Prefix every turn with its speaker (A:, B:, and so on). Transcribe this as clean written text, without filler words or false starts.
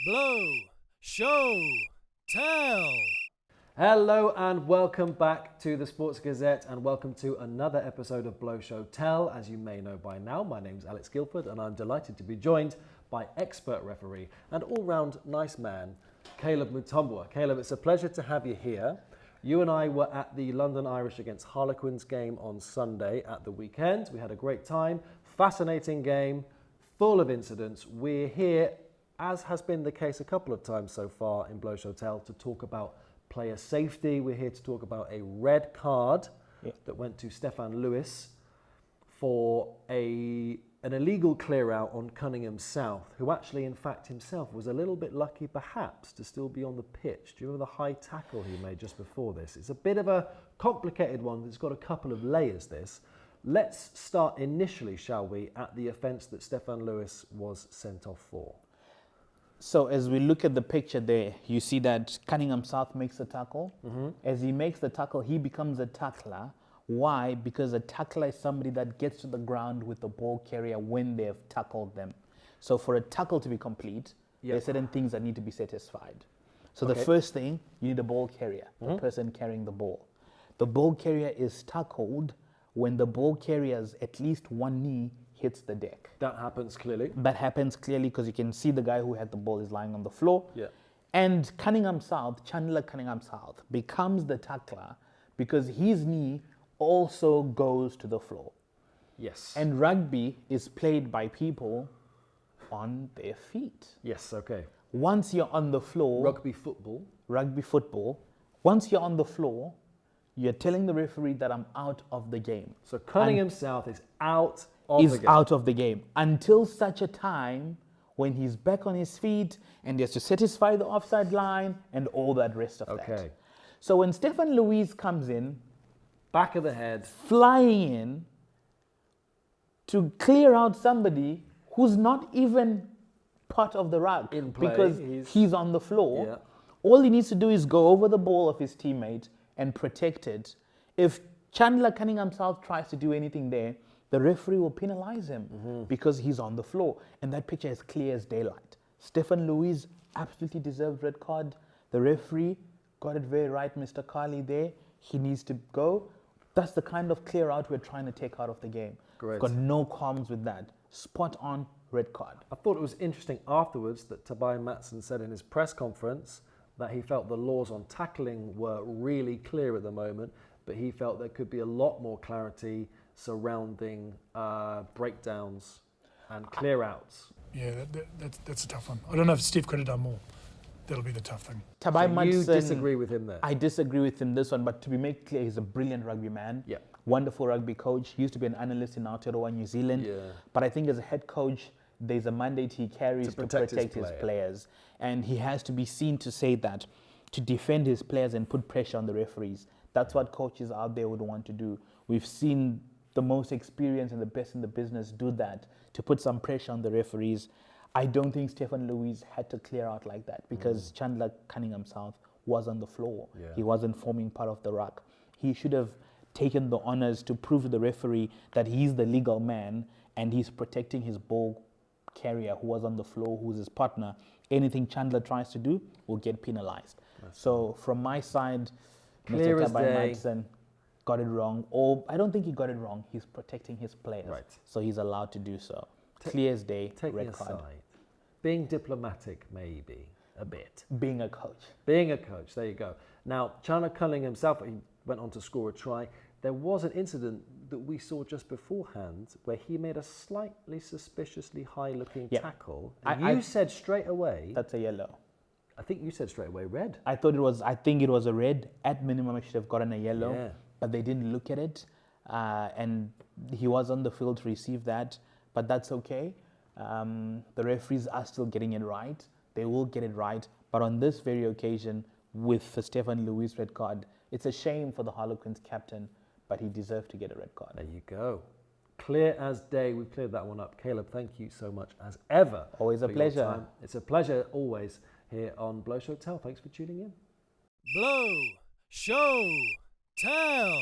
A: Blow, show, tell.
B: Hello and welcome back to the Sports Gazette and welcome to another episode of Blow, Show, Tell. As you may know by now, my name's Alex Guilford and I'm delighted to be joined by expert referee and all-round nice man, Caleb Mutombwa. Caleb, it's a pleasure to have you here. You and I were at the London Irish against Harlequins game on Sunday at the weekend. We had a great time, fascinating game, full of incidents. We're here, as has been the case a couple of times so far in Blow, Show, Tell, to talk about player safety. We're here to talk about a red card that went to Stefan Lewis for an illegal clear out on Cunningham South, who actually, in fact, himself was a little bit lucky perhaps to still be on the pitch. Do you remember the high tackle he made just before this? It's a bit of a complicated one. It's got a couple of layers, this. Let's start initially, shall we, at the offence that Stefan Lewis was sent off for.
C: So as we look at the picture there, you see that Cunningham South makes the tackle. As he makes the tackle, he becomes a tackler. Why? Because a tackler is somebody that gets to the ground with the ball carrier when they have tackled them. So for a tackle to be complete, there are certain things that need to be satisfied. So the first thing, you need a ball carrier, the person carrying the ball. The ball carrier is tackled when the ball carrier's at least one knee hits the deck.
B: That happens clearly.
C: That happens clearly because you can see the guy who had the ball is lying on the floor. And Cunningham South, Chandler Cunningham South, becomes the tackler because his knee also goes to the floor.
B: Yes.
C: And rugby is played by people on their feet.
B: Yes, okay.
C: Once you're on the floor...
B: Rugby football.
C: Once you're on the floor, you're telling the referee that I'm out of the game.
B: So Cunningham South is out of the game
C: until such a time when he's back on his feet and he has to satisfy the offside line and all that rest of that. So when Stefan Lewis comes in,
B: back of the head,
C: flying in to clear out somebody who's not even part of the ruck
B: in play,
C: because he's on the floor, all he needs to do is go over the ball of his teammate and protect it. If Chandler Cunningham South tries to do anything there, the referee will penalize him because he's on the floor. And that picture is clear as daylight. Stefan Lewis absolutely deserved red card. The referee got it very right, Mr. Carley there. He needs to go. That's the kind of clear out we're trying to take out of the game.
B: Great.
C: Got no qualms with that. Spot on red card.
B: I thought it was interesting afterwards that Tobias Matson said in his press conference that he felt the laws on tackling were really clear at the moment, but he felt there could be a lot more clarity surrounding breakdowns and clear outs.
D: Yeah, that's a tough one. I don't know if Steve could have done more. That'll be the tough thing.
C: Tobias Matson,
B: you disagree with him there?
C: I disagree with him this one, but to be made clear, he's a brilliant rugby man. Wonderful rugby coach. He used to be an analyst in Aotearoa, New Zealand. But I think as a head coach, there's a mandate he carries to protect his players. And he has to be seen to say that, to defend his players and put pressure on the referees. That's what coaches out there would want to do. We've seen the most experienced and the best in the business do that, to put some pressure on the referees. I don't think Stefan Lewis had to clear out like that because Chandler Cunningham South was on the floor. He wasn't forming part of the ruck. He should have taken the honors to prove to the referee that he's the legal man and he's protecting his ball carrier who was on the floor, who's his partner. Anything Chandler tries to do will get penalized. So from my side,
B: Clear
C: Mr.
B: as
C: Tobias
B: day.
C: Matson got it wrong. Or I don't think he got it wrong. He's protecting his players. So he's allowed to do so. Clear as day, red card.
B: Being diplomatic, maybe, a bit.
C: Being a coach.
B: Being a coach, there you go. Now, Chandler Cunningham himself, he went on to score a try. There was an incident that we saw just beforehand where he made a slightly suspiciously high-looking tackle. And you said straight away...
C: That's a yellow.
B: I think you said straight away red.
C: I think it was a red. At minimum, I should have gotten a yellow. But they didn't look at it. And he was on the field to receive that. But that's okay. The referees are still getting it right. They will get it right. But on this very occasion, with the Stefan Lewis red card, it's a shame for the Harlequins captain, but he deserved to get a red card.
B: There you go. Clear as day. We've cleared that one up. Caleb, thank you so much as ever.
C: Always a pleasure.
B: It's a pleasure always here on Blow, Show, Tell. Thanks for tuning in.
A: Blow, show, tell.